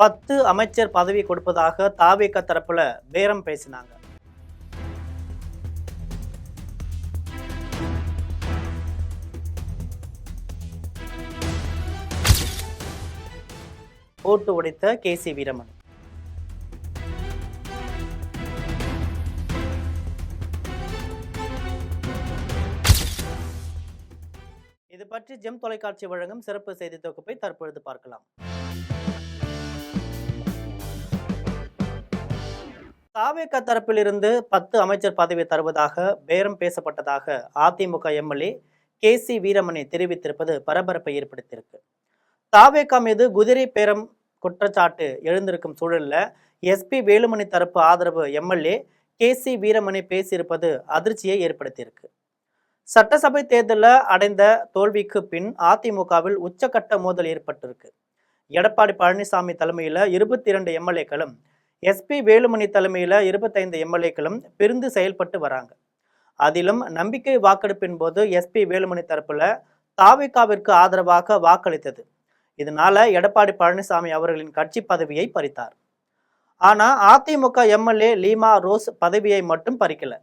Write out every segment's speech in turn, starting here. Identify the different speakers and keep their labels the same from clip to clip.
Speaker 1: 10 அமைச்சர் பதவி கொடுப்பதாக தாவேக தரப்புல பேரம் பேசினாங்க. போட்டு உடைத்த கே.சி. வீரமணி. இது பற்றி ஜெம் தொலைக்காட்சி வழங்கும் சிறப்பு செய்தி தொகுப்பை தற்பொழுது பார்க்கலாம். தாவேக தரப்பிலிருந்து 10 அமைச்சர் பதவி தருவதாக பேரம் பேசப்பட்டதாக அதிமுக எம்எல்ஏ கே.சி. வீரமணி தெரிவித்திருப்பது பரபரப்பை ஏற்படுத்தியிருக்கு. தாவேகா மீது குதிரை பேரம் குற்றச்சாட்டு எழுந்திருக்கும் சூழலில் எஸ்பி வேலுமணி தரப்பு ஆதரவு எம்எல்ஏ கே.சி. வீரமணி பேசியிருப்பது அதிர்ச்சியை ஏற்படுத்தியிருக்கு. சட்டசபை தேர்தலில் அடைந்த தோல்விக்கு பின் அதிமுகவில் உச்சக்கட்ட மோதல் ஏற்பட்டிருக்கு. எடப்பாடி பழனிசாமி தலைமையில் 22 எம்எல்ஏக்களும் எஸ்பி வேலுமணி தலைமையில் 25 எம்எல்ஏக்களும் பிரிந்து செயல்பட்டு வராங்க. அதிலும் நம்பிக்கை வாக்கெடுப்பின் போது எஸ்பி வேலுமணி தரப்புல தாவேகாவிற்கு ஆதரவாக வாக்களித்தது. இதனால எடப்பாடி பழனிசாமி அவர்களின் கட்சி பதவியை பறித்தார். ஆனா அதிமுக எம்எல்ஏ லீமா ரோஸ் பதவியை மட்டும் பறிக்கல.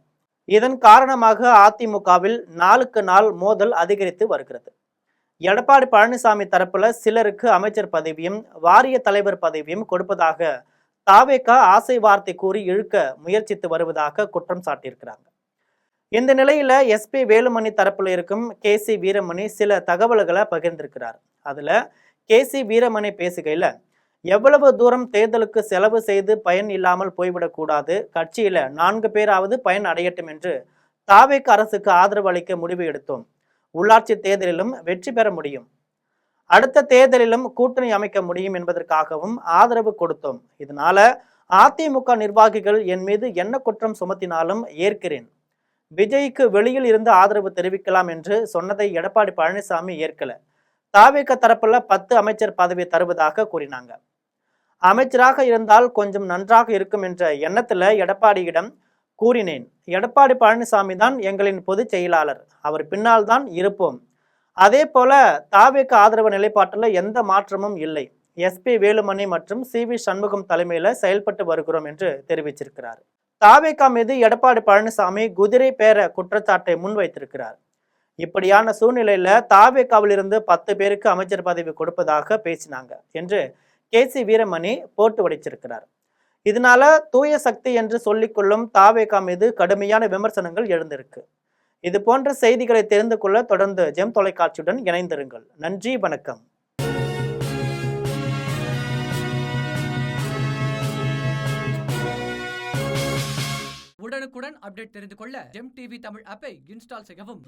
Speaker 1: இதன் காரணமாக அதிமுகவில் நாளுக்கு நாள் மோதல் அதிகரித்து வருகிறது. எடப்பாடி பழனிசாமி தரப்புல சிலருக்கு அமைச்சர் பதவியும் வாரிய தலைவர் பதவியும் கொடுப்பதாக தாவேகா ஆசை வார்த்தை கூறி இழுக்க முயற்சித்து வருவதாக குற்றம் சாட்டியிருக்கிறாங்க. இந்த நிலையில எஸ்பி வேலுமணி தரப்புல இருக்கும் கே.சி. வீரமணி சில தகவல்களை பகிர்ந்திருக்கிறார். அதுல கே.சி. வீரமணி பேசுகையில, எவ்வளவு தூரம் தேர்தலுக்கு செலவு செய்து பயன் இல்லாமல் போய்விடக்கூடாது, கட்சியில 4 பேராவது பயன் அடையட்டும் என்று தாவேக அரசுக்கு ஆதரவு அளிக்க முடிவு எடுத்தோம். உள்ளாட்சி தேர்தலிலும் வெற்றி பெற முடியும், அடுத்த தேர்தலிலும் கூட்டணி அமைக்க முடியும் என்பதற்காகவும் ஆதரவு கொடுத்தோம். இதனால அதிமுக நிர்வாகிகள் என் மீது என்ன குற்றம் சுமத்தினாலும் ஏற்கிறேன். விஜய்க்கு வெளியில் இருந்து ஆதரவு தெரிவிக்கலாம் என்று சொன்னதை எடப்பாடி பழனிசாமி ஏற்கல. தாவேக தரப்புல 10 அமைச்சர் பதவி தருவதாக கூறினாங்க. அமைச்சராக இருந்தால் கொஞ்சம் நன்றாக இருக்கும் என்ற எண்ணத்துல எடப்பாடியிடம் கூறினேன். எடப்பாடி பழனிசாமி தான் எங்களின் பொதுச் செயலாளர், அவர் பின்னால் தான் இருப்போம். அதே போல தாவேக ஆதரவு நிலைப்பாட்டில் எந்த மாற்றமும் இல்லை. எஸ்பி வேலுமணி மற்றும் சி.வி. சண்முகம் தலைமையில செயல்பட்டு வருகிறோம் என்று தெரிவிச்சிருக்கிறார். தாவேகா மீது எடப்பாடி பழனிசாமி குதிரை பேர குற்றச்சாட்டை முன்வைத்திருக்கிறார். இப்படியான சூழ்நிலையில தாவேகாவிலிருந்து 10 பேருக்கு அமைச்சர் பதவி கொடுப்பதாக பேசினாங்க என்று கே.சி. வீரமணி போட்டு உடைச்சிருக்கிறார். இதனால தூய சக்தி என்று சொல்லிக்கொள்ளும் தாவேகா மீது கடுமையான விமர்சனங்கள் எழுந்திருக்கு. இது போன்ற செய்திகளை தெரிந்து கொள்ள தொடர்ந்து ஜெம் தொலைக்காட்சியுடன் இணைந்திருங்கள். நன்றி, வணக்கம்.
Speaker 2: உடனுக்குடன் அப்டேட் தெரிந்து கொள்ள ஜெம் டிவி தமிழ் ஆப்பை இன்ஸ்டால் செய்யவும்.